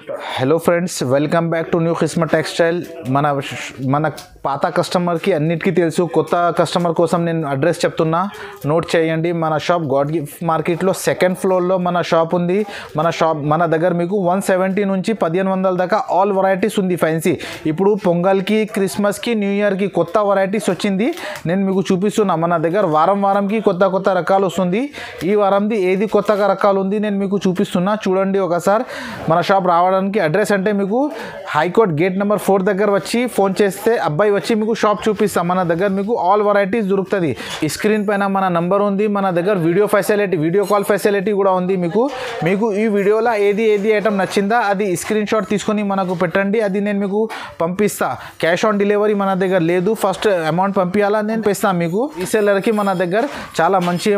Hello friends, welcome back to new Kismat textile. మన పాత కస్టమర్కి అన్నిటికీ తెలుసు, కొత్త కస్టమర్ కోసం నేను అడ్రస్ చెప్తున్నా, నోట్ చేయండి. మన షాప్ గాడ్ గిఫ్ట్ మార్కెట్లో సెకండ్ ఫ్లోర్లో మన షాప్ ఉంది. మన దగ్గర మీకు 170 నుంచి 1500 దాకా ఆల్ వెరైటీస్ ఉంది ఫ్యాన్సీ. ఇప్పుడు పొంగల్కి, క్రిస్మస్కి, న్యూ ఇయర్కి కొత్త వెరైటీస్ వచ్చింది. నేను మీకు చూపిస్తున్నా. మన దగ్గర వారంకి కొత్త రకాలు వస్తుంది. ఈ వారంది ఏది కొత్తగా రకాలు ఉంది నేను మీకు చూపిస్తున్నా. చూడండి ఒకసారి. మన షాప్ రావడానికి అడ్రస్ అంటే మీకు హైకోర్ట్ గేట్ నెంబర్ 4 దగ్గర వచ్చి ఫోన్ చేస్తే అబ్బాయి వచ్చి మీకు షాప్ చూపిస్తాం. మన దగ్గర మీకు ఆల్ వెరైటీస్ దొరుకుతుంది. ఈ స్క్రీన్ పైన మన నంబర్ ఉంది. మన దగ్గర వీడియో కాల్ ఫెసిలిటీ కూడా ఉంది. మీకు ఈ వీడియోలో ఏది ఐటమ్ నచ్చిందా అది స్క్రీన్ షాట్ తీసుకొని మనకు పెట్టండి, అది నేను మీకు పంపిస్తా. క్యాష్ ఆన్ డెలివరీ మన దగ్గర లేదు. ఫస్ట్ అమౌంట్ పంపించాలా, నేను పంపిస్తాను మీకు. రీసెల్లర్కి మన దగ్గర చాలా మంచి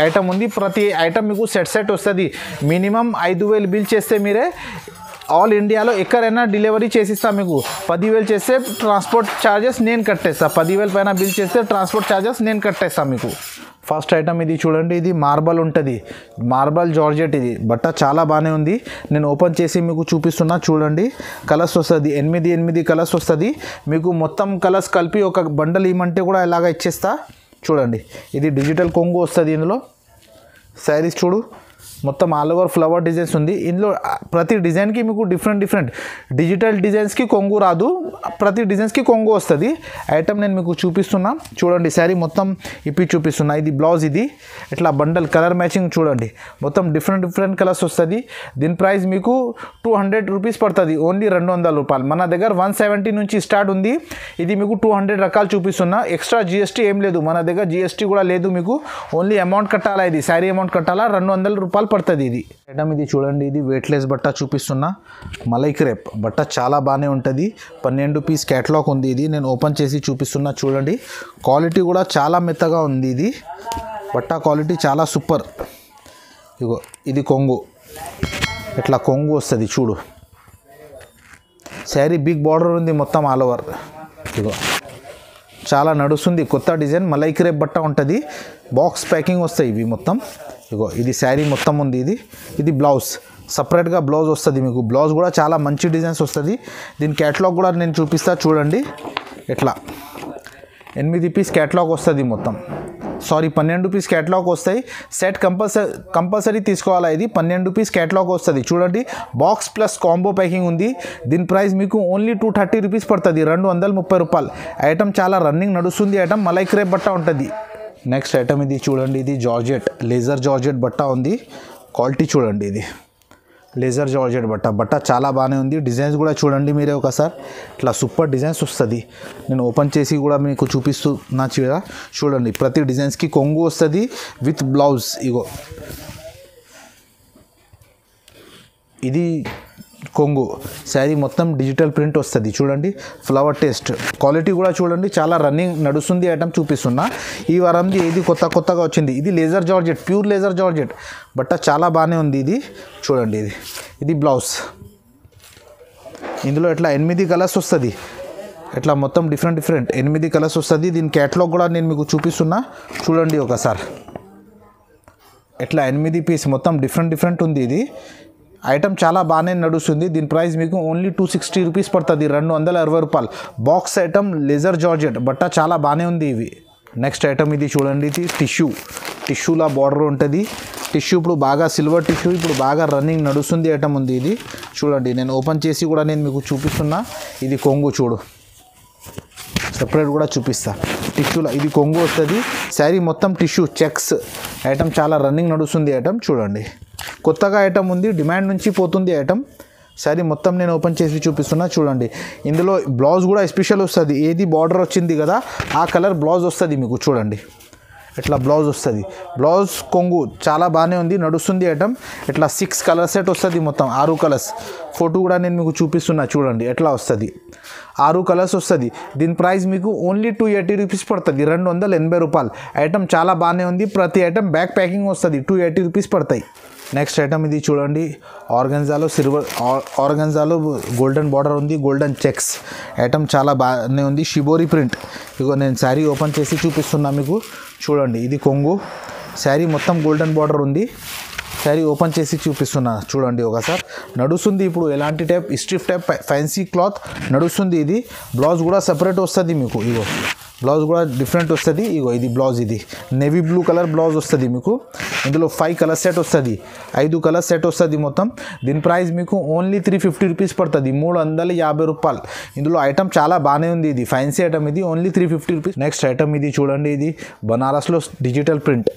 ఐటమ్ ఉంది. ప్రతి ఐటమ్ మీకు సెట్ వస్తుంది. మినిమం 5000 బిల్ చేస్తే మీరే ఆల్ ఇండియాలో ఎక్కడైనా డెలివరీ చేసిస్తా. మీకు 10,000 చేస్తే ట్రాన్స్పోర్ట్ ఛార్జెస్ నేను కట్టేస్తా. 10,000 పైన బిల్ చేస్తే ట్రాన్స్పోర్ట్ ఛార్జెస్ నేను కట్టేస్తా మీకు. ఫస్ట్ ఐటమ్ ఇది చూడండి. ఇది మార్బల్ ఉంటుంది, మార్బల్ జార్జెట్. ఇది బట్ట చాలా బాగానే ఉంది. నేను ఓపెన్ చేసి మీకు చూపిస్తున్నా. చూడండి, కలర్స్ వస్తుంది. 8 కలర్స్ వస్తుంది. మీకు మొత్తం కలర్స్ కలిపి ఒక బండల్ ఇవ్వమంటే కూడా ఇలాగ ఇచ్చేస్తా. చూడండి, ఇది డిజిటల్ కొంగు వస్తుంది. ఇందులో శారీస్ చూడు, మొత్తం ఆల్ ఓవర్ ఫ్లవర్ డిజైన్స్ ఉంది. ఇందులో ప్రతి డిజైన్కి మీకు డిఫరెంట్ డిజిటల్ డిజైన్స్కి కొంగు రాదు, ప్రతి డిజైన్స్కి కొంగు వస్తుంది. ఐటమ్ నేను మీకు చూపిస్తున్నా. చూడండి, శారీ మొత్తం ఇప్పి చూపిస్తున్నా. ఇది బ్లౌజ్. ఇది ఇట్లా బండల్ కలర్ మ్యాచింగ్ చూడండి. మొత్తం డిఫరెంట్ కలర్స్ వస్తుంది. దీని ప్రైస్ మీకు 200 రూపీస్ పడుతుంది. ఓన్లీ 200 రూపాయలు. మన దగ్గర 170 నుంచి స్టార్ట్ ఉంది. ఇది మీకు 200 రకాలు చూపిస్తున్నా. ఎక్స్ట్రా జిఎస్టీ ఏం లేదు. మన దగ్గర జిఎస్టీ కూడా లేదు. మీకు ఓన్లీ అమౌంట్ కట్టాలా. ఇది శారీ అమౌంట్ కట్టాలా. 200 రూపాయలు పడుతుంది. ఇది ఐటమ్ ఇది చూడండి. ఇది వెయిట్లెస్ బట్ట చూపిస్తున్నా. మలై క్రేప్ బట్ట చాలా బాగానే ఉంటుంది. 12 పీస్ క్యాటలాగ్ ఉంది. ఇది నేను ఓపెన్ చేసి చూపిస్తున్నా. చూడండి, క్వాలిటీ కూడా చాలా మెత్తగా ఉంది. ఇది బట్ట క్వాలిటీ చాలా సూపర్. ఇగో ఇది కొంగు, ఇట్లా కొంగు వస్తుంది. చూడు, శారీ బిగ్ బార్డర్ ఉంది మొత్తం ఆల్ ఓవర్. ఇగో చాలా నడుస్తుంది. కొత్త డిజైన్ మలై క్రేప్ బట్ట ఉంటుంది. బాక్స్ ప్యాకింగ్ వస్తాయి ఇవి మొత్తం. ఇగో ఇది శారీ మొత్తం ఉంది. ఇది బ్లౌజ్, సపరేట్గా బ్లౌజ్ వస్తుంది మీకు. బ్లౌజ్ కూడా చాలా మంచి డిజైన్స్ వస్తుంది. దీని క్యాటలాగ్ కూడా నేను చూపిస్తా. చూడండి, ఇట్లా 8 పీస్ క్యాటలాగ్ వస్తుంది మొత్తం. 12 పీస్ క్యాటలాగ్ వస్తాయి. సెట్ కంపల్సరీ తీసుకోవాలా. ఇది 12 పీస్ క్యాటలాగ్ వస్తుంది. చూడండి, బాక్స్ ప్లస్ కాంబో ప్యాకింగ్ ఉంది. దీని ప్రైస్ మీకు ఓన్లీ 230 రూపీస్ పడుతుంది. 230 రూపాయలు. ఐటమ్ చాలా రన్నింగ్ నడుస్తుంది. ఐటమ్ మలై క్రేప్ బట్ట ఉంటుంది. నెక్స్ట్ ఐటమ్ ఇది చూడండి. ఇది జార్జెట్, లేజర్ జార్జెట్ బట్ట ఉంది. క్వాలిటీ చూడండి. ఇది లేజర్ జార్జెట్ బట్ట చాలా బాగానే ఉంది. డిజైన్స్ కూడా చూడండి మీరే ఒకసారి. ఇట్లా సూపర్ డిజైన్స్ వస్తుంది. నేను ఓపెన్ చేసి కూడా మీకు చూపిస్తున్నా. చూడండి, ప్రతి డిజైన్స్కి కొంగు వస్తుంది విత్ బ్లౌజ్. ఇగో ఇది కొంగు. శారీ మొత్తం డిజిటల్ ప్రింట్ వస్తుంది. చూడండి, ఫ్లవర్ టేస్ట్. క్వాలిటీ కూడా చూడండి, చాలా రన్నింగ్ నడుస్తుంది. ఐటమ్ చూపిస్తున్నా. ఈ వారంది ఏది కొత్తగా వచ్చింది. ఇది laser georgette, pure laser georgette బట్ట చాలా బాగానే ఉంది. ఇది చూడండి, ఇది బ్లౌజ్. ఇందులో ఇట్లా 8 కలర్స్ వస్తుంది. ఇట్లా మొత్తం డిఫరెంట్ 8 కలర్స్ వస్తుంది. దీని క్యాటలాగ్ కూడా నేను మీకు చూపిస్తున్నా. చూడండి ఒకసారి. ఇట్లా 8 పీస్ మొత్తం డిఫరెంట్ ఉంది. ఇది ఐటమ్ చాలా బాగానే నడుస్తుంది. దీని ప్రైస్ మీకు ఓన్లీ 260 రూపీస్ పడుతుంది. 260 రూపాయలు. బాక్స్ ఐటమ్ లేజర్ జార్జెట్ బట్ట చాలా బాగానే ఉంది. ఇవి నెక్స్ట్ ఐటమ్ ఇది చూడండి. ఇది టిష్యూలా బార్డర్ ఉంటుంది. టిష్యూ ఇప్పుడు బాగా సిల్వర్ టిష్యూ ఇప్పుడు బాగా రన్నింగ్ నడుస్తుంది ఐటమ్ ఉంది. ఇది చూడండి, నేను ఓపెన్ చేసి కూడా నేను మీకు చూపిస్తున్నా. ఇది కొంగు చూడు, సెపరేట్ కూడా చూపిస్తా. టిష్యూలో ఇది కొంగు వస్తుంది. శారీ మొత్తం టిష్యూ చెక్స్. ఐటమ్ చాలా రన్నింగ్ నడుస్తుంది. ఐటమ్ చూడండి, కొత్తగా ఐటమ్ ఉంది. డిమాండ్ నుంచి పోతుంది ఐటమ్. శారీ మొత్తం నేను ఓపెన్ చేసి చూపిస్తున్నా. చూడండి, ఇందులో బ్లౌజ్ కూడా స్పెషల్ వస్తుంది. ఏది బార్డర్ వచ్చింది కదా ఆ కలర్ బ్లౌజ్ వస్తుంది మీకు. చూడండి, ఇట్లా బ్లౌజ్ వస్తుంది. బ్లౌజ్ కొంగు చాలా బాగానే ఉంది, నడుస్తుంది ఐటమ్. ఇట్లా 6 కలర్ సెట్ వస్తుంది. మొత్తం 6 కలర్స్. ఫోటో కూడా నేను మీకు చూపిస్తున్నా. చూడండి, ఎట్లా వస్తుంది. 6 కలర్స్ వస్తుంది. దీని ప్రైస్ మీకు ఓన్లీ 280 రూపీస్ పడుతుంది. 280 రూపాయలు. ఐటమ్ చాలా బాగానే ఉంది. ప్రతి ఐటమ్ బ్యాక్ ప్యాకింగ్ వస్తుంది. 280 రూపీస్ పడతాయి. నెక్స్ట్ ఐటమ్ ఇది చూడండి. ఆర్గంజాలో గోల్డెన్ బార్డర్ ఉంది, గోల్డెన్ చెక్స్. ఐటమ్ చాలా బాగానే ఉంది. Shibori print. ఇగో నేను శారీ ఓపెన్ చేసి చూపిస్తున్నా మీకు. చూడండి, ఇది కొంగు. శారీ మొత్తం గోల్డెన్ బార్డర్ ఉంది. శారీ ఓపెన్ చేసి చూపిస్తున్నా చూడండి ఒకసారి. నడుస్తుంది ఇప్పుడు ఎలాంటి టైప్ స్ట్రిఫ్ టైప్ ఫ్యాన్సీ క్లాత్ నడుస్తుంది. ఇది బ్లౌజ్ కూడా సెపరేట్ వస్తుంది మీకు. ఇగో బ్లౌజ్ కూడా డిఫరెంట్ వస్తుంది. ఇగో ఇది బ్లౌజ్, ఇది నేవీ బ్లూ కలర్ బ్లౌజ్ వస్తుంది మీకు. ఇందులో 5 కలర్ సెట్ వస్తుంది, 5 కలర్ సెట్ వస్తుంది మొత్తం. దీని ప్రైస్ మీకు ఓన్లీ 350 రూపీస్ పడుతుంది, 350 రూపాయలు. ఇందులో ఐటమ్ చాలా బాగానే ఉంది. ఇది ఫ్యాన్సీ ఐటమ్, ఇది ఓన్లీ 350 రూపీస్. నెక్స్ట్ ఐటమ్ ఇది చూడండి, ఇది బనారస్లో డిజిటల్ ప్రింట్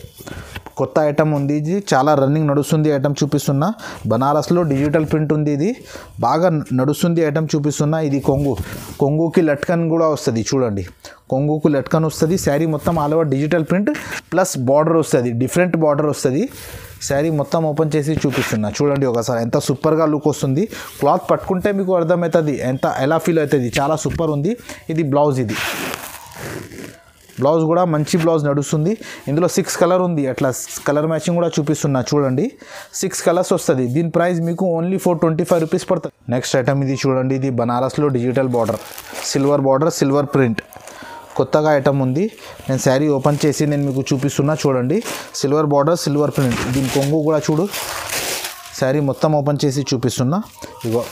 కొత్త ఐటమ్ ఉంది. ఇది చాలా రన్నింగ్ నడుస్తుంది ఐటమ్ చూపిస్తున్నా. బనారస్లో డిజిటల్ ప్రింట్ ఉంది, ఇది బాగా నడుస్తుంది ఐటమ్ చూపిస్తున్నా. ఇది కొంగుకి లట్కన్ కూడా వస్తుంది చూడండి, కొంగుకు లట్కన్ వస్తుంది. శారీ మొత్తం all over digital print plus border వస్తుంది, డిఫరెంట్ బార్డర్ వస్తుంది. శారీ మొత్తం ఓపెన్ చేసి చూపిస్తున్నా చూడండి ఒకసారి. ఎంత సూపర్గా లుక్ వస్తుంది. క్లాత్ పట్టుకుంటే మీకు అర్థమవుతుంది ఎలా ఫీల్ అవుతుంది. చాలా సూపర్ ఉంది. ఇది బ్లౌజ్, ఇది బ్లౌజ్ కూడా మంచి బ్లౌజ్ నడుస్తుంది. ఇందులో 6 కలర్ ఉంది, అట్లా కలర్ మ్యాచింగ్ కూడా చూపిస్తున్నా చూడండి. 6 కలర్స్ వస్తుంది. దీని ప్రైస్ మీకు ఓన్లీ 425 రూపీస్ పడుతుంది. నెక్స్ట్ ఐటమ్ ఇది చూడండి, ఇది బనారస్లో డిజిటల్ బార్డర్, సిల్వర్ ప్రింట్ కొత్తగా ఐటమ్ ఉంది. నేను శారీ ఓపెన్ చేసి నేను మీకు చూపిస్తున్నా చూడండి. Silver border, silver print. దీని కొంగు కూడా చూడు. శారీ మొత్తం ఓపెన్ చేసి చూపిస్తున్నా. ఇగో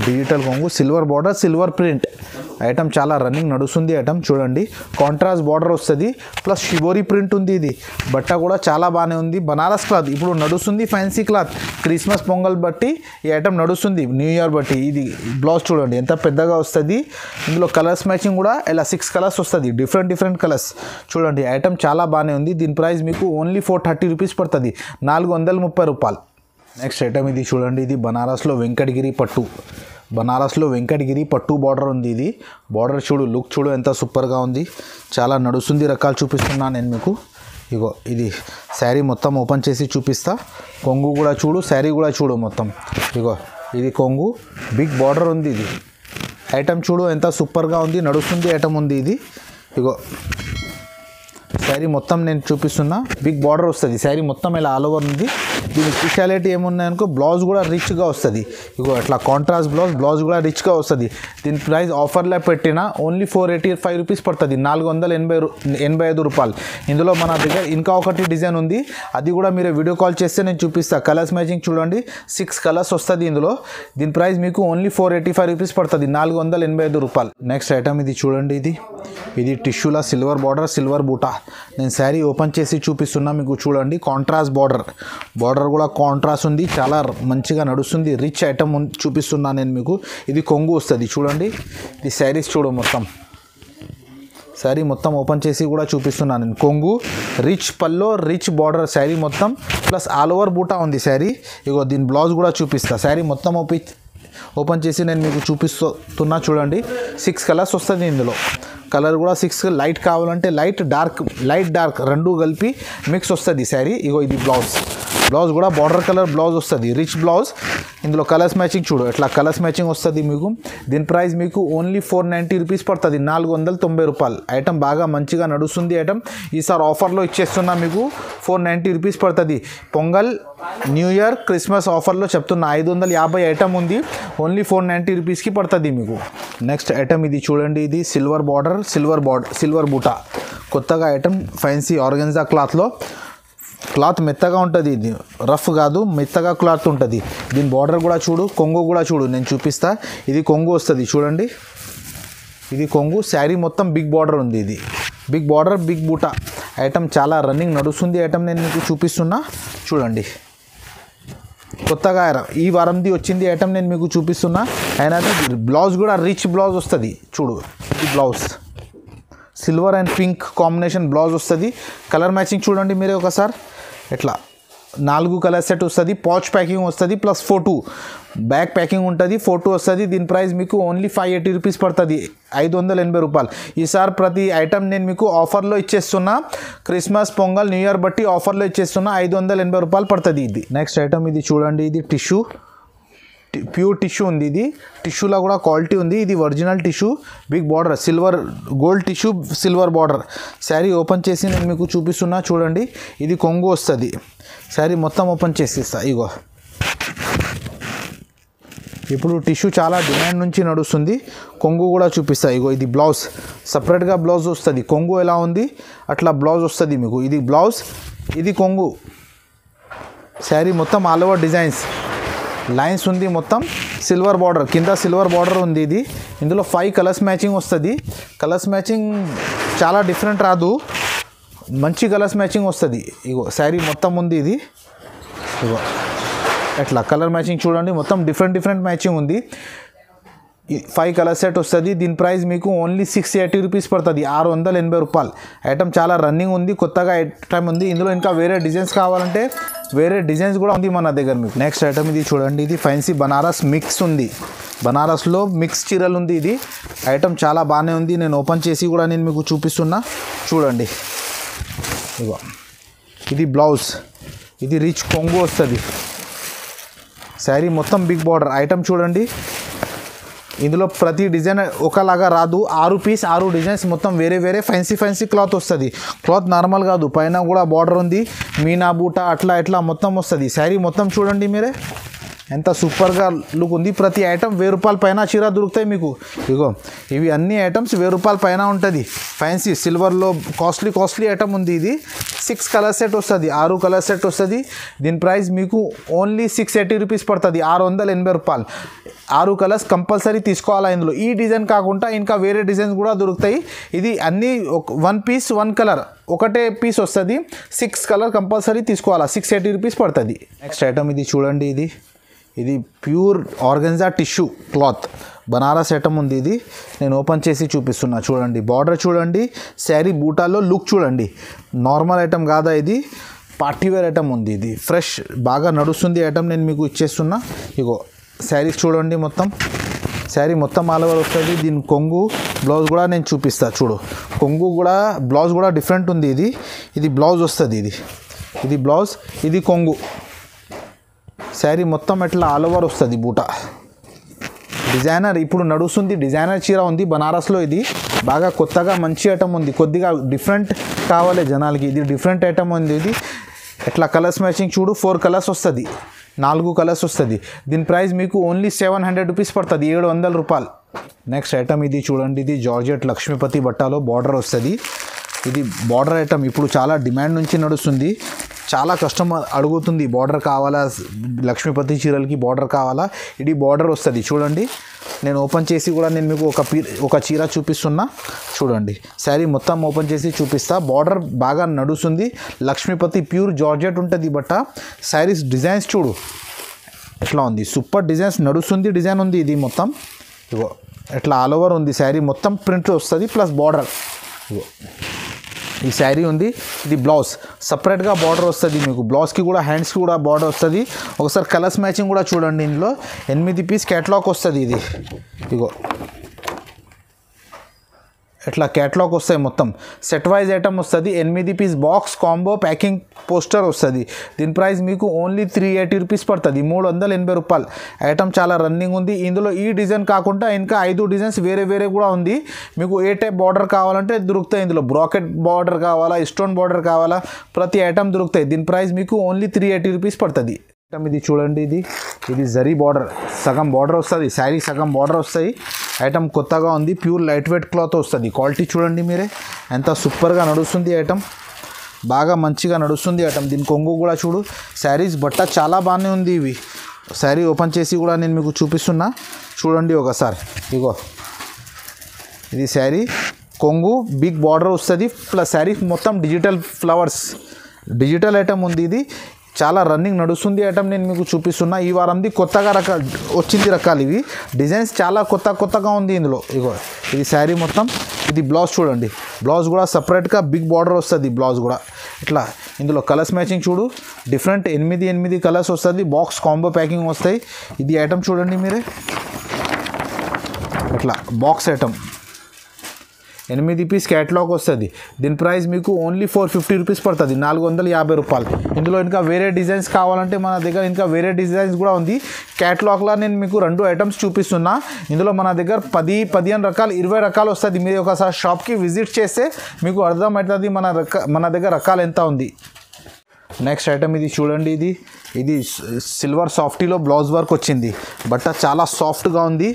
డిజిటల్ కొంగు, silver border, silver print item చాలా రన్నింగ్ నడుస్తుంది ఐటమ్ చూడండి. కాంట్రాస్ట్ బార్డర్ వస్తుంది ప్లస్ షిబోరి ప్రింట్ ఉంది. ఇది బట్ట కూడా చాలా బాగానే ఉంది. బనారస్ క్లాత్ ఇప్పుడు నడుస్తుంది, ఫ్యాన్సీ క్లాత్. క్రిస్మస్ పొంగల్ బట్టి ఈ ఐటమ్ నడుస్తుంది, న్యూ ఇయర్ బట్టి. ఇది బ్లౌజ్ చూడండి ఎంత పెద్దగా వస్తుంది. ఇందులో కలర్స్ మ్యాచింగ్ కూడా ఇలా 6 కలర్స్ వస్తుంది, డిఫరెంట్ కలర్స్ చూడండి. ఐటమ్ చాలా బాగానే ఉంది. దీని ప్రైస్ మీకు ఓన్లీ 430 రూపీస్ పడుతుంది, 430 రూపాయలు. నెక్స్ట్ ఐటమ్ ఇది చూడండి, ఇది బనారస్లో వెంకటగిరి పట్టు బార్డర్ ఉంది. ఇది బార్డర్ చూడు, లుక్ చూడు ఎంత సూపర్గా ఉంది. చాలా నడుస్తుంది రకాలు చూపిస్తున్నా నేను మీకు. ఇగో ఇది శారీ మొత్తం ఓపెన్ చేసి చూపిస్తా. కొంగు కూడా చూడు, శారీ కూడా చూడు మొత్తం. ఇగో ఇది కొంగు, బిగ్ బార్డర్ ఉంది. ఇది ఐటమ్ చూడు ఎంత సూపర్గా ఉంది, నడుస్తుంది ఐటమ్ ఉంది. ఇది ఇగో శారీ మొత్తం నేను చూపిస్తున్నా. బిగ్ బార్డర్ వస్తుంది, శారీ మొత్తం ఇలా ఆల్ ఓవర్ ఉంది. దీని స్పెషాలిటీ ఏమున్నాయనుకో, బ్లౌజ్ కూడా రిచ్గా వస్తుంది. ఇగో అట్లా కాంట్రాస్ట్ బ్లౌజ్ కూడా రిచ్గా వస్తుంది. దీని ప్రైస్ ఆఫర్లో పెట్టిన ఓన్లీ 485 రూపీస్ పడుతుంది, 485 రూపాయలు. ఇందులో మన దగ్గర ఇంకా ఒకటి డిజైన్ ఉంది, అది కూడా మీరు వీడియో కాల్ చేస్తే నేను చూపిస్తాను. కలర్స్ మ్యాచింగ్ చూడండి, 6 కలర్స్ వస్తుంది ఇందులో. దీని ప్రైస్ మీకు ఓన్లీ 485 రూపీస్ పడుతుంది, 485 రూపాయలు. నెక్స్ట్ ఐటమ్ ఇది చూడండి, ఇది టిష్యూలా సిల్వర్ బార్డర్, సిల్వర్ బూటా. నేను శారీ ఓపెన్ చేసి చూపిస్తున్నా మీకు చూడండి. కాంట్రాస్ట్ బార్డర్ కూడా కాంట్రాస్ట్ ఉంది, చాలా మంచిగా నడుస్తుంది. రిచ్ ఐటమ్ చూపిస్తున్నా నేను మీకు. ఇది కొంగు వస్తుంది చూడండి. ఇది శారీస్ చూడు మొత్తం, శారీ మొత్తం ఓపెన్ చేసి కూడా చూపిస్తున్నాను నేను. కొంగు, రిచ్ పల్లో, రిచ్ బార్డర్ శారీ మొత్తం ప్లస్ ఆల్ ఓవర్ బూటా ఉంది శారీ. ఇగో దీని బ్లౌజ్ కూడా చూపిస్తా. శారీ మొత్తం ఓపెన్ చేసి నేను మీకు చూపిస్తున్నా చూడండి. 6 కలర్స్ వస్తుంది ఇందులో. కలర్ కూడా 6, లైట్ కావాలంటే లైట్ డార్క్ రెండు కలిపి మిక్స్ వస్తుంది శారీ. ఇగో ఇది బ్లౌజ్ కూడా బార్డర్ కలర్ బ్లౌజ్ వస్తుంది, రిచ్ బ్లౌజ్. ఇందులో కలర్స్ మ్యాచింగ్ చూడు, ఎట్లా కలర్స్ మ్యాచింగ్ వస్తుంది మీకు. దీని ప్రైస్ మీకు ఓన్లీ 490 రూపీస్ పడుతుంది, 490 రూపాయలు. ఐటమ్ బాగా మంచిగా నడుస్తుంది ఐటమ్. ఈసారి ఆఫర్లో ఇచ్చేస్తున్నా మీకు, 490 రూపీస్ పడుతుంది. పొంగల్, న్యూ ఇయర్, క్రిస్మస్ ఆఫర్లో చెప్తున్నా. 550 ఐటమ్ ఉంది, ఓన్లీ 490 రూపీస్కి పడుతుంది మీకు. నెక్స్ట్ ఐటమ్ ఇది చూడండి, ఇది సిల్వర్ బార్డర్, సిల్వర్ బూటా కొత్తగా ఐటమ్. ఫ్యాన్సీ ఆర్గెన్జా క్లాత్లో. క్లాత్ మెత్తగా ఉంటుంది, ఇది రఫ్ కాదు, మెత్తగా క్లాత్ ఉంటుంది. దీని బార్డర్ కూడా చూడు, కొంగు కూడా చూడు, నేను చూపిస్తా. ఇది కొంగు వస్తుంది చూడండి. ఇది కొంగు, శారీ మొత్తం బిగ్ బార్డర్ ఉంది. ఇది బిగ్ బార్డర్, బిగ్ బూటా ఐటమ్ చాలా రన్నింగ్ నడుస్తుంది ఐటమ్. నేను మీకు చూపిస్తున్నా చూడండి. కొత్తగా ఈ వారంది వచ్చింది ఐటమ్, నేను మీకు చూపిస్తున్నా. అయినా బ్లౌజ్ కూడా రిచ్ బ్లౌజ్ వస్తుంది చూడు. ఇది blouse silver and pink combination blouse వస్తుంది. కలర్ మ్యాచింగ్ చూడండి మీరే ఒకసారి. ఎట్లా 4 కలర్ సెట్ వస్తుంది, పౌచ్ ప్యాకింగ్ వస్తుంది ప్లస్ ఫోటో బ్యాక్ ప్యాకింగ్ ఉంటుంది, ఫోటో వస్తుంది. దీని ప్రైస్ మీకు ఓన్లీ 580 రూపీస్ పడుతుంది, 580 రూపాయలు. ఈసారి ప్రతి ఐటమ్ నేను మీకు ఆఫర్లో ఇచ్చేస్తున్నా. క్రిస్మస్, పొంగల్, న్యూ ఇయర్ బట్టి ఆఫర్లో ఇచ్చేస్తున్నా, 580 రూపాయలు పడుతుంది. ఇది నెక్స్ట్ ఐటమ్ ఇది చూడండి, ఇది టిష్యూ, ప్యూర్ టిష్యూ ఉంది. ఇది టిష్యూలో కూడా క్వాలిటీ ఉంది. ఇది original tissue, big border, silver gold tissue, silver border. Sari open చేసి నేను మీకు చూపిస్తున్నా చూడండి. ఇది కొంగు వస్తుంది. శారీ మొత్తం ఓపెన్ చేసిస్తా. ఇగో ఇప్పుడు టిష్యూ చాలా డిమాండ్ నుంచి నడుస్తుంది. కొంగు కూడా చూపిస్తా. ఇగో ఇది బ్లౌజ్, సపరేట్గా బ్లౌజ్ వస్తుంది. కొంగు ఎలా ఉంది అట్లా బ్లౌజ్ వస్తుంది మీకు. ఇది బ్లౌజ్, ఇది కొంగు. శారీ మొత్తం ఆల్ ఓవర్ డిజైన్స్ లైన్స్ ఉంది, మొత్తం సిల్వర్ బార్డర్, కింద సిల్వర్ బార్డర్ ఉంది. ఇది ఇందులో 5 కలర్స్ మ్యాచింగ్ వస్తుంది. కలర్స్ మ్యాచింగ్ చాలా డిఫరెంట్ రాదు, మంచి కలర్స్ మ్యాచింగ్ వస్తుంది. ఇగో శారీ మొత్తం ఉంది ఇది. ఇగో ఎట్లా కలర్ మ్యాచింగ్ చూడండి, మొత్తం డిఫరెంట్ మ్యాచింగ్ ఉంది. 5 కలర్ సెట్ వస్తుంది. దీని ప్రైస్ మీకు ఓన్లీ 680 రూపీస్ పడుతుంది, 680 రూపాయలు. ఐటమ్ చాలా రన్నింగ్ ఉంది, కొత్తగా ఐటమ్ ఉంది. ఇందులో ఇంకా వేరే డిజైన్స్ కావాలంటే వేరే డిజైన్స్ కూడా ఉంది మన దగ్గర మీకు. నెక్స్ట్ ఐటమ్ ఇది చూడండి, ఇది ఫ్యాన్సీ బనారస్ మిక్స్ ఉంది. బనారస్లో మిక్స్ చీరలు ఉంది. ఇది ఐటమ్ చాలా బాగానే ఉంది. నేను ఓపెన్ చేసి కూడా నేను మీకు చూపిస్తున్నా చూడండి. ఇగో ఇది బ్లౌజ్, ఇది రిచ్ కొంగు వస్తుంది. శారీ మొత్తం బిగ్ బార్డర్. ఐటమ్ చూడండి, ఇందులో ప్రతి డిజైన్ ఒకలాగా రాదు. 6 డిజైన్స్ మొత్తం వేరే ఫ్యాన్సీ క్లాత్ వస్తుంది. క్లాత్ నార్మల్ కాదు, పైన కూడా బార్డర్ ఉంది, మీనా బూట అట్లా మొత్తం వస్తుంది. శారీ మొత్తం చూడండి మీరే, ఎంత సూపర్గా లుక్ ఉంది. ప్రతి ఐటమ్ 1000 రూపాయల పైన చీర దొరుకుతాయి మీకు. ఇగో ఇవి అన్ని ఐటమ్స్ 1000 రూపాయల పైన ఉంటుంది. ఫ్యాన్సీ సిల్వర్లో కాస్ట్లీ ఐటమ్ ఉంది. ఇది 6 కలర్ సెట్ వస్తుంది, 6 కలర్ సెట్ వస్తుంది. దీని ప్రైస్ మీకు ఓన్లీ 680 రూపీస్ పడుతుంది, 680 రూపాయలు. 6 కలర్స్ కంపల్సరీ తీసుకోవాలా ఇందులో. ఈ డిజైన్ కాకుండా ఇంకా వేరే డిజైన్స్ కూడా దొరుకుతాయి. ఇది అన్నీ 1 పీస్ 1 కలర్ ఒకటే పీస్ వస్తుంది. 6 కలర్ కంపల్సరీ తీసుకోవాలా, 680 రూపీస్ పడుతుంది. నెక్స్ట్ ఐటమ్ ఇది చూడండి, ఇది pure organza tissue cloth Banaras item ఉంది. ఇది నేను ఓపెన్ చేసి చూపిస్తున్నా చూడండి. బార్డర్ చూడండి, శారీ బూటాలో లుక్ చూడండి. నార్మల్ ఐటమ్ కాదా, ఇది పార్టీవేర్ ఐటమ్ ఉంది. ఇది ఫ్రెష్ బాగా నడుస్తుంది ఐటమ్, నేను మీకు ఇచ్చేస్తున్నా. ఇగో శారీస్ చూడండి, మొత్తం శారీ మొత్తం ఆల్ ఓవర్ వస్తుంది. దీని కొంగు బ్లౌజ్ కూడా నేను చూపిస్తా చూడు. కొంగు కూడా బ్లౌజ్ కూడా డిఫరెంట్ ఉంది. ఇది బ్లౌజ్ వస్తుంది. ఇది బ్లౌజ్, ఇది కొంగు. శారీ మొత్తం ఎట్లా ఆల్ ఓవర్ వస్తుంది. బూట డిజైనర్ ఇప్పుడు నడుస్తుంది, డిజైనర్ చీర ఉంది బనారస్లో. ఇది బాగా కొత్తగా మంచి ఐటమ్ ఉంది, కొద్దిగా డిఫరెంట్ కావాలి జనాలకి. ఇది డిఫరెంట్ ఐటమ్ ఉంది. ఇది ఎట్లా కలర్స్ మ్యాచింగ్ చూడు, 4 కలర్స్ వస్తుంది, 4 కలర్స్ వస్తుంది. దీని ప్రైస్ మీకు ఓన్లీ 700 రూపీస్ పడుతుంది, 700 రూపాయలు. నెక్స్ట్ ఐటమ్ ఇది చూడండి, ఇది జార్జెట్ లక్ష్మీపతి బట్టాలో బార్డర్ వస్తుంది. ఇది బార్డర్ ఐటమ్ ఇప్పుడు చాలా డిమాండ్ నుంచి నడుస్తుంది. చాలా కస్టమర్ అడుగుతుంది బార్డర్ కావాలా, లక్ష్మీపతి చీరలకి బార్డర్ కావాలా. ఇది బార్డర్ వస్తుంది చూడండి. నేను ఓపెన్ చేసి కూడా నేను మీకు ఒక చీర చూపిస్తున్నా చూడండి. శారీ మొత్తం ఓపెన్ చేసి చూపిస్తా. బార్డర్ బాగా నడుస్తుంది. లక్ష్మీపతి ప్యూర్ జార్జెట్ ఉంటుంది బట్ట. శారీస్ డిజైన్స్ చూడు ఎట్లా ఉంది, సూపర్ డిజైన్స్ నడుస్తుంది. డిజైన్ ఉంది ఇది మొత్తం. ఇగో ఎట్లా ఆల్ ఓవర్ ఉంది. శారీ మొత్తం ప్రింట్ వస్తుంది ప్లస్ బార్డర్. ఇగో ఈ శారీ ఉంది. ఇది బ్లౌజ్ సపరేట్గా బార్డర్ వస్తుంది మీకు. బ్లౌజ్కి కూడా హ్యాండ్స్కి కూడా బార్డర్ వస్తుంది. ఒకసారి కలర్స్ మ్యాచింగ్ కూడా చూడండి. ఇందులో 8 పీస్ క్యాటలాగ్ వస్తుంది. ఇది ఇగో ఇట్లా క్యాటలాగ్ వస్తాయి మొత్తం. సెట్ వైజ్ ఐటమ్ వస్తుంది. 8 piece box combo packing poster వస్తుంది. దీని ప్రైస్ మీకు ఓన్లీ 380 రూపీస్ పడుతుంది, 380 రూపాయలు. ఐటమ్ చాలా రన్నింగ్ ఉంది. ఇందులో ఈ డిజైన్ కాకుండా ఇంకా 5 డిజైన్స్ వేరే కూడా ఉంది. మీకు ఏ టైప్ బార్డర్ కావాలంటే దొరుకుతాయి. ఇందులో బ్రాకెట్ బార్డర్ కావాలా, స్టోన్ బార్డర్ కావాలా, ప్రతి ఐటమ్ దొరుకుతాయి. దీని ప్రైస్ మీకు ఓన్లీ 380 రూపీస్ పడుతుంది. ఐటమ్ ఇది చూడండి, ఇది జరీ బార్డర్, సగం బార్డర్ వస్తుంది. శారీ సగం బార్డర్ వస్తాయి. ఐటమ్ కొత్తగా ఉంది. ప్యూర్ లైట్ వెయిట్ క్లాత్ వస్తుంది. క్వాలిటీ చూడండి మీరే, ఎంత సూపర్గా నడుస్తుంది ఐటమ్, బాగా మంచిగా నడుస్తుంది ఐటమ్. దీని కొంగు కూడా చూడు. శారీస్ బట్ట చాలా బాగానే ఉంది. ఇవి శారీ ఓపెన్ చేసి కూడా నేను మీకు చూపిస్తున్నా చూడండి ఒకసారి. ఇగో ఇది శారీ కొంగు, బిగ్ బార్డర్ వస్తుంది ప్లస్ శారీ మొత్తం డిజిటల్ ఫ్లవర్స్, డిజిటల్ ఐటమ్ ఉంది. ఇది చాలా రన్నింగ్ నడుస్తుంది ఐటమ్, నేను మీకు చూపిస్తున్నా. ఈ వారంది కొత్తగా వచ్చింది రకాలు. ఇవి డిజైన్స్ చాలా కొత్తగా ఉంది ఇందులో. ఇగో ఇది శారీ మొత్తం. ఇది బ్లౌజ్ చూడండి. బ్లౌజ్ కూడా సపరేట్గా బిగ్ బార్డర్ వస్తుంది. బ్లౌజ్ కూడా ఇట్లా. ఇందులో కలర్స్ మ్యాచింగ్ చూడు, డిఫరెంట్ 8 కలర్స్ వస్తుంది. బాక్స్ కాంబో ప్యాకింగ్ వస్తాయి. ఇది ఐటమ్ చూడండి మీరే, ఇట్లా బాక్స్ ఐటమ్ 8 పీస్ క్యాటలాగ్ వస్తుంది. దీని ప్రైస్ మీకు ఓన్లీ 450 రూపీస్ పడుతుంది, 450 రూపాయలు. ఇందులో ఇంకా వేరే డిజైన్స్ కావాలంటే మన దగ్గర ఇంకా వేరే డిజైన్స్ కూడా ఉంది. క్యాటలాగ్లో నేను మీకు 2 ఐటమ్స్ చూపిస్తున్నా. ఇందులో మన దగ్గర 10-15 రకాలు 20 రకాలు వస్తుంది. మీరు ఒకసారి షాప్కి విజిట్ చేస్తే మీకు అర్థమవుతుంది మన దగ్గర రకాలు ఎంత ఉంది. నెక్స్ట్ ఐటమ్ ఇది చూడండి, ఇది సిల్వర్ సాఫ్టీలో బ్లౌజ్ వర్క్ వచ్చింది. బట్ట చాలా సాఫ్ట్గా ఉంది.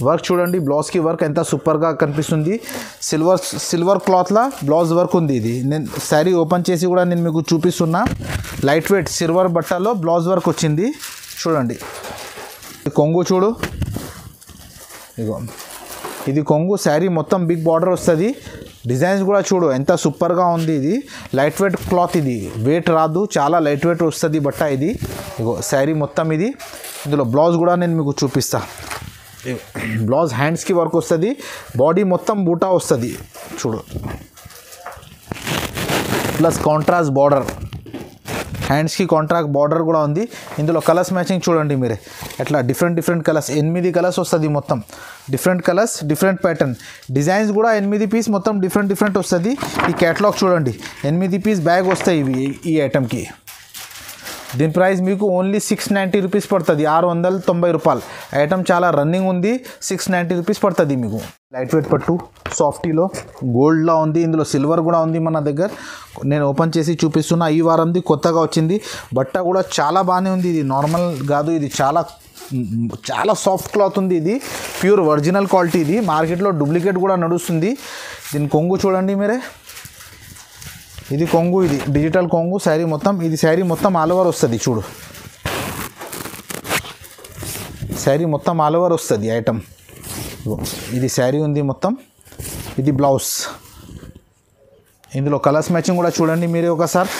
వర్క్ చూడండి, బ్లౌజ్కి వర్క్ ఎంత సూపర్గా కనిపిస్తుంది. సిల్వర్ క్లాత్లా బ్లౌజ్ వర్క్ ఉంది. ఇది నేను శారీ ఓపెన్ చేసి కూడా నేను మీకు చూపిస్తున్నా. లైట్ వెయిట్ సిల్వర్ బట్టలో బ్లౌజ్ వర్క్ వచ్చింది చూడండి. కొంగు చూడు, ఇగో ఇది కొంగు. శారీ మొత్తం బిగ్ బార్డర్ వస్తుంది. డిజైన్స్ కూడా చూడు ఎంత సూపర్గా ఉంది. ఇది లైట్ వెయిట్ క్లాత్, ఇది వెయిట్ రాదు, చాలా లైట్ వెయిట్ వస్తుంది బట్ట ఇది. ఇగో శారీ మొత్తం ఇది. ఇందులో బ్లౌజ్ కూడా నేను మీకు చూపిస్తా. బ్లౌజ్ హ్యాండ్స్కి వర్క్ వస్తుంది, బాడీ మొత్తం బూటా వస్తుంది చూడు, ప్లస్ కాంట్రాస్ట్ బార్డర్, హ్యాండ్స్కి కాంట్రాక్ట్ బార్డర్ కూడా ఉంది. ఇందులో కలర్స్ మ్యాచింగ్ చూడండి మీరే, ఎట్లా డిఫరెంట్ కలర్స్, 8 కలర్స్ వస్తుంది మొత్తం. Different colours, different pattern, designs కూడా 8 పీస్ మొత్తం డిఫరెంట్ వస్తుంది. ఈ క్యాటలాగ్ చూడండి, 8 పీస్ బ్యాగ్ వస్తాయి ఇవి ఈ ఐటమ్కి. దీని ప్రైస్ మీకు ఓన్లీ 690 రూపీస్ పడుతుంది, 690 రూపాయలు. ఐటమ్ చాలా రన్నింగ్ ఉంది, 690 రూపీస్ పడుతుంది మీకు. లైట్ వెయిట్ పట్టు సాఫ్టీలో గోల్డ్లా ఉంది. ఇందులో సిల్వర్ కూడా ఉంది మన దగ్గర. నేను ఓపెన్ చేసి చూపిస్తున్నా. ఈ వారంది కొత్తగా వచ్చింది. బట్ట కూడా చాలా బాగానే ఉంది. ఇది నార్మల్ కాదు, ఇది చాలా సాఫ్ట్ క్లాత్ ఉంది. ఇది ప్యూర్ ఒరిజినల్ క్వాలిటీ. ఇది మార్కెట్లో డూప్లికేట్ కూడా నడుస్తుంది. దీని కొంగు చూడండి మీరే, ఇది కొంగు, ఇది డిజిటల్ కొంగు. శారీ మొత్తం ఇది శారీ మొత్తం ఆల్ ఓవర్ వస్తుంది చూడు, శారీ మొత్తం ఆల్ ఓవర్ వస్తుంది ఐటమ్. ఇది శారీ ఉంది మొత్తం, ఇది బ్లౌజ్. ఇందులో కలర్స్ మ్యాచింగ్ కూడా చూడండి మీరే ఒకసారి.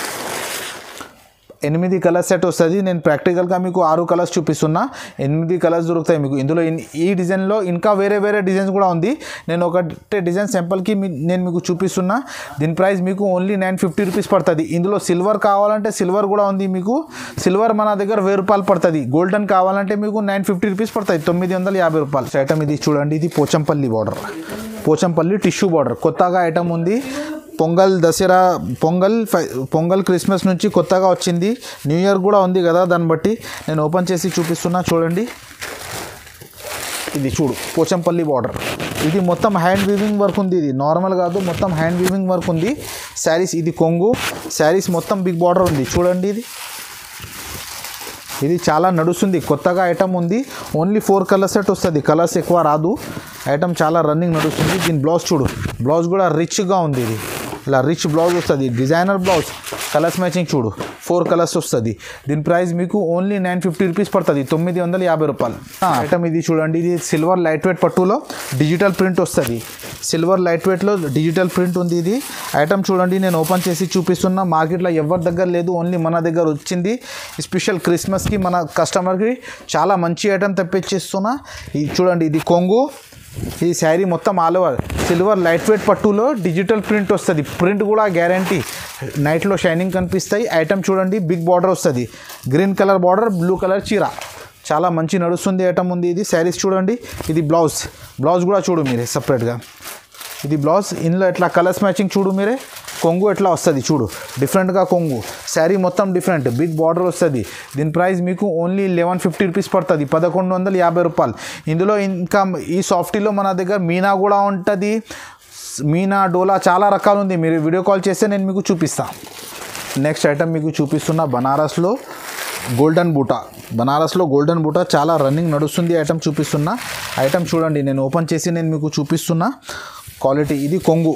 8 కలర్ సెట్ వస్తుంది. నేను ప్రాక్టికల్గా మీకు 6 కలర్స్ చూపిస్తున్నా. 8 కలర్స్ దొరుకుతాయి మీకు. ఇందులో ఈ డిజైన్లో ఇంకా వేరే డిజైన్స్ కూడా ఉంది. నేను ఒకటే డిజైన్ సింపుల్కి నేను మీకు చూపిస్తున్నా. దీని ప్రైస్ మీకు ఓన్లీ 950 రూపీస్ పడుతుంది. ఇందులో సిల్వర్ కావాలంటే సిల్వర్ కూడా ఉంది మీకు. సిల్వర్ మన దగ్గర 1000 రూపాయలు పడుతుంది. గోల్డెన్ కావాలంటే మీకు 950 రూపీస్ పడుతుంది, 950 రూపాయలు. ఐటమ్ ఇది చూడండి, ఇది Pochampalli border, Pochampalli tissue border. కొత్తగా ఐటమ్ ఉంది. పొంగల్ దసరా, పొంగల్ క్రిస్మస్ నుంచి కొత్తగా వచ్చింది. న్యూ ఇయర్ కూడా ఉంది కదా, దాన్ని బట్టి నేను ఓపెన్ చేసి చూపిస్తున్నా చూడండి. ఇది చూడు, పోచంపల్లి బార్డర్. ఇది మొత్తం హ్యాండ్ వీవింగ్ వర్క్ ఉంది. ఇది నార్మల్ కాదు, మొత్తం హ్యాండ్ వీవింగ్ వర్క్ ఉంది. శారీస్ ఇది కొంగు, శారీస్ మొత్తం బిగ్ బార్డర్ ఉంది చూడండి. ఇది చాలా నడుస్తుంది, కొత్తగా ఐటమ్ ఉంది. ఓన్లీ 4 కలర్ సెట్ వస్తుంది, కలర్స్ ఎక్కువ రాదు. ఐటమ్ చాలా రన్నింగ్ నడుస్తుంది. దీని బ్లౌజ్ చూడు, బ్లౌజ్ కూడా రిచ్గా ఉంది. ఇది ఇలా రిచ్ బ్లౌజ్ వస్తుంది, డిజైనర్ బ్లౌజ్. కలర్స్ మ్యాచింగ్ చూడు, 4 కలర్స్ వస్తుంది. దీని ప్రైస్ మీకు ఓన్లీ 950 రూపీస్ పడుతుంది, 950 రూపాయలు. ఐటమ్ ఇది చూడండి, ఇది సిల్వర్ లైట్ వెయిట్ పట్టులో డిజిటల్ ప్రింట్ వస్తుంది. సిల్వర్ లైట్ వెయిట్లో డిజిటల్ ప్రింట్ ఉంది. ఇది ఐటమ్ చూడండి, నేను ఓపెన్ చేసి చూపిస్తున్నా. మార్కెట్లో ఎవరి దగ్గర లేదు, ఓన్లీ మన దగ్గర వచ్చింది. స్పెషల్ క్రిస్మస్కి మన కస్టమర్కి చాలా మంచి ఐటమ్ తెప్పించేస్తున్నా. ఇది చూడండి, ఇది కొంగు. ఈ శారీ మొత్తం all over silver light weight పట్టులో డిజిటల్ ప్రింట్ వస్తుంది. ప్రింట్ కూడా గ్యారంటీ, నైట్లో షైనింగ్ కనిపిస్తాయి. ఐటమ్ చూడండి, బిగ్ బార్డర్ వస్తుంది, green colour border, blue colour చీర. చాలా మంచి నడుస్తుంది ఐటమ్ ఉంది. ఇది శారీస్ చూడండి, ఇది బ్లౌజ్ కూడా చూడు మీరే సపరేట్గా. ఇది బ్లౌజ్. ఇందులో ఎట్లా కలర్స్ మ్యాచింగ్ చూడు మీరే. కొంగు ఎట్లా వస్తుంది చూడు, డిఫరెంట్గా కొంగు. శారీ మొత్తం డిఫరెంట్, బిగ్ బార్డర్ వస్తుంది. దీని ప్రైస్ మీకు ఓన్లీ 1150 రూపీస్ పడుతుంది, 1150 రూపాయలు. ఇందులో ఇంకా ఈ సాఫ్టీలో మన దగ్గర మీనా కూడా ఉంటుంది. మీనా, డోలా చాలా రకాలు ఉంది. మీరు వీడియో కాల్ చేస్తే నేను మీకు చూపిస్తాను. నెక్స్ట్ ఐటమ్ మీకు చూపిస్తున్న బనారస్లో గోల్డెన్ బూటా. బనారస్లో గోల్డెన్ బూటా చాలా రన్నింగ్ నడుస్తుంది. ఐటమ్ చూపిస్తున్నా. ఐటమ్ చూడండి, నేను ఓపెన్ చేసి నేను మీకు చూపిస్తున్నా. క్వాలిటీ ఇది కొంగు.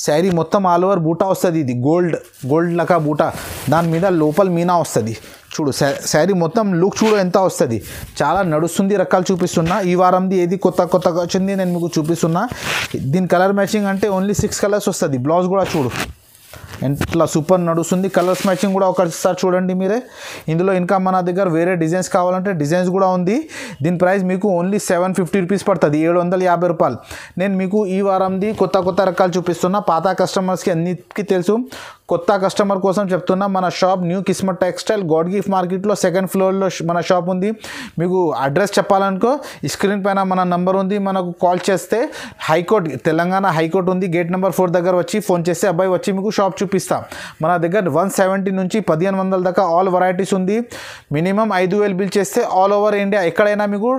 శారీ మొత్తం ఆల్ ఓవర్ బూటా వస్తుంది. ఇది గోల్డ్ లకా బూటా, దాని మీద లోపల మీనా వస్తుంది చూడు. శారీ మొత్తం లుక్ చూడు ఎంత వస్తుంది. చాలా నడుస్తుంది, రకాలు చూపిస్తున్నా. ఈ వారంది ఏది కొత్తగా వచ్చింది నేను మీకు చూపిస్తున్నా. దీని కలర్ మ్యాచింగ్ అంటే ఓన్లీ 6 కలర్స్ వస్తుంది. బ్లౌజ్ కూడా చూడు ఇట్లా సూపర్ నడుస్తుంది. కలర్స్ మ్యాచింగ్ కూడా ఒకసారి చూడండి మీరే. ఇందులో ఇంకా మన దగ్గర వేరే డిజైన్స్ కావాలంటే డిజైన్స్ కూడా ఉంది. దీని ప్రైస్ మీకు ఓన్లీ 750 రూపీస్ పడుతుంది, 750 రూపాయలు. నేను మీకు ఈ వారంది కొత్త రకాలు చూపిస్తున్నా. పాత కస్టమర్స్కి అన్నిటికీ తెలుసు, కొత్త కస్టమర్ కోసం చెప్తున్నా. మన shop New Kismat Textile, God Gift మార్కెట్లో 2nd ఫ్లోర్లో మన షాప్ ఉంది. మీకు అడ్రస్ చెప్పాలనుకో స్క్రీన్ పైన మన నంబర్ ఉంది. మనకు కాల్ చేస్తే తెలంగాణ హైకోర్టు ఉంది, గేట్ నెంబర్ 4 దగ్గర వచ్చి ఫోన్ చేస్తే అబ్బాయి వచ్చి మీకు షాప్ చూపిస్తాం. మన దగ్గర 170 నుంచి 1500 దాకా ఆల్ వెరైటీస్ ఉంది. మినిమం 5000 బిల్ చేస్తే ఆల్ ఓవర్ ఇండియా ఎక్కడైనా మీకు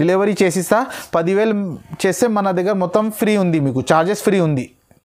డెలివరీ చేసిస్తా. 10,000 చేస్తే మన దగ్గర మొత్తం ఫ్రీ ఉంది, మీకు చార్జెస్ ఫ్రీ ఉంది.